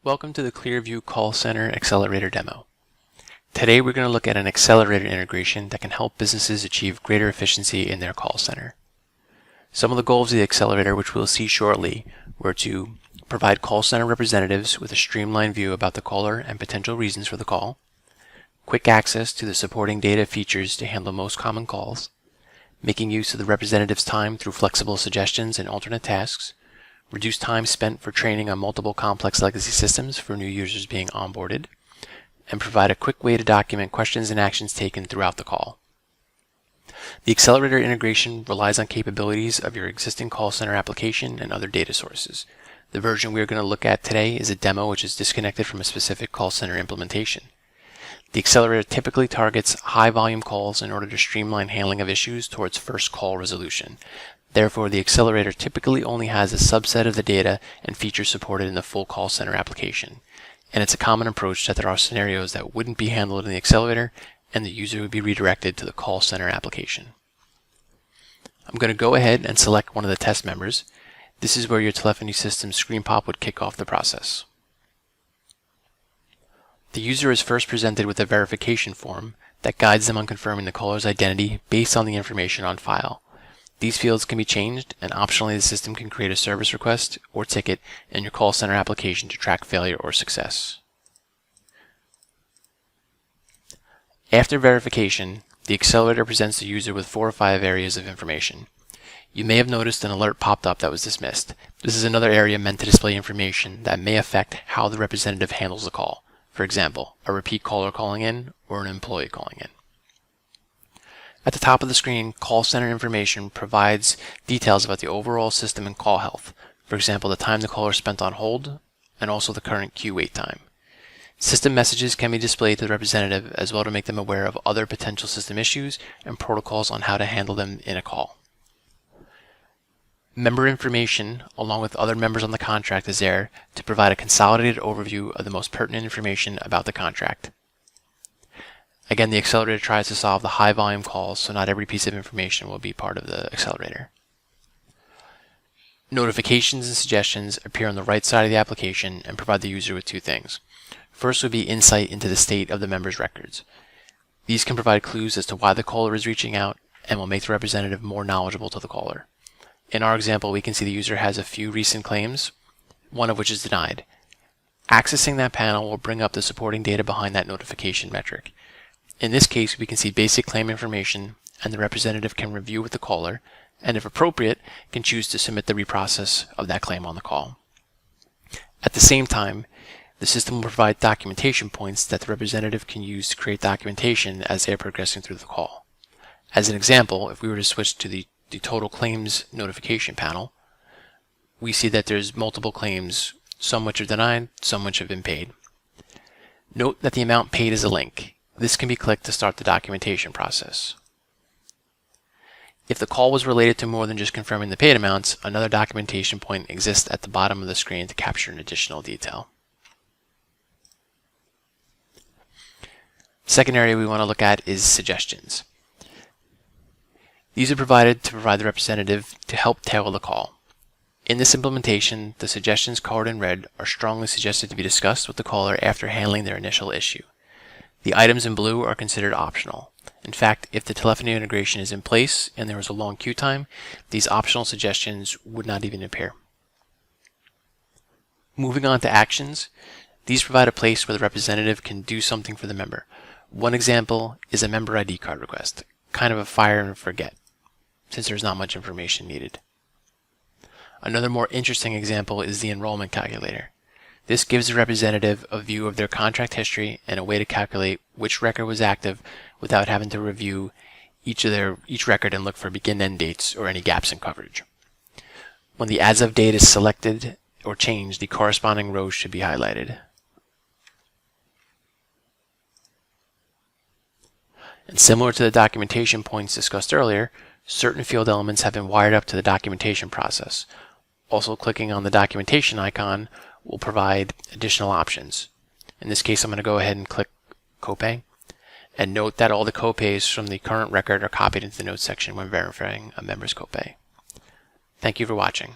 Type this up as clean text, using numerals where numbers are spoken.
Welcome to the Clearview Call Center Accelerator demo. Today we're going to look at an Accelerator integration that can help businesses achieve greater efficiency in their call center. Some of the goals of the Accelerator, which we'll see shortly, were to provide call center representatives with a streamlined view about the caller and potential reasons for the call, quick access to the supporting data features to handle most common calls, making use of the representative's time through flexible suggestions and alternate tasks, reduce time spent for training on multiple complex legacy systems for new users being onboarded, and provide a quick way to document questions and actions taken throughout the call. The Accelerator integration relies on capabilities of your existing call center application and other data sources. The version we are going to look at today is a demo which is disconnected from a specific call center implementation. The Accelerator typically targets high-volume calls in order to streamline handling of issues towards first call resolution. Therefore, the Accelerator typically only has a subset of the data and features supported in the full call center application. And it's a common approach that there are scenarios that wouldn't be handled in the Accelerator and the user would be redirected to the call center application. I'm going to go ahead and select one of the test members. This is where your telephony system screen pop would kick off the process. The user is first presented with a verification form that guides them on confirming the caller's identity based on the information on file. These fields can be changed, and optionally the system can create a service request or ticket in your call center application to track failure or success. After verification, the Accelerator presents the user with 4 or 5 areas of information. You may have noticed an alert popped up that was dismissed. This is another area meant to display information that may affect how the representative handles the call. For example, a repeat caller calling in or an employee calling in. At the top of the screen, call center information provides details about the overall system and call health. For example, the time the caller spent on hold and also the current queue wait time. System messages can be displayed to the representative as well to make them aware of other potential system issues and protocols on how to handle them in a call. Member information, along with other members on the contract, is there to provide a consolidated overview of the most pertinent information about the contract. Again, the Accelerator tries to solve the high volume calls, so not every piece of information will be part of the Accelerator. Notifications and suggestions appear on the right side of the application and provide the user with 2 things. First would be insight into the state of the member's records. These can provide clues as to why the caller is reaching out and will make the representative more knowledgeable to the caller. In our example, we can see the user has a few recent claims, one of which is denied. Accessing that panel will bring up the supporting data behind that notification metric. In this case, we can see basic claim information, and the representative can review with the caller, and if appropriate, can choose to submit the reprocess of that claim on the call. At the same time, the system will provide documentation points that the representative can use to create documentation as they are progressing through the call. As an example, if we were to switch to the total claims notification panel, we see that there's multiple claims, some which are denied, some which have been paid. Note that the amount paid is a link. This can be clicked to start the documentation process. If the call was related to more than just confirming the paid amounts, another documentation point exists at the bottom of the screen to capture an additional detail. Second area we want to look at is suggestions. These are provided to provide the representative to help tailor the call. In this implementation, the suggestions colored in red are strongly suggested to be discussed with the caller after handling their initial issue. The items in blue are considered optional. In fact, if the telephony integration is in place and there is a long queue time, these optional suggestions would not even appear. Moving on to actions, these provide a place where the representative can do something for the member. One example is a member ID card request, kind of a fire and forget, since there's not much information needed. Another more interesting example is the enrollment calculator. This gives the representative a view of their contract history and a way to calculate which record was active without having to review each record and look for begin-end dates or any gaps in coverage. When the as of date is selected or changed, the corresponding rows should be highlighted. And similar to the documentation points discussed earlier, certain field elements have been wired up to the documentation process. Also, clicking on the documentation icon will provide additional options. In this case, I'm going to go ahead and click Copay, and note that all the copays from the current record are copied into the notes section when verifying a member's copay. Thank you for watching.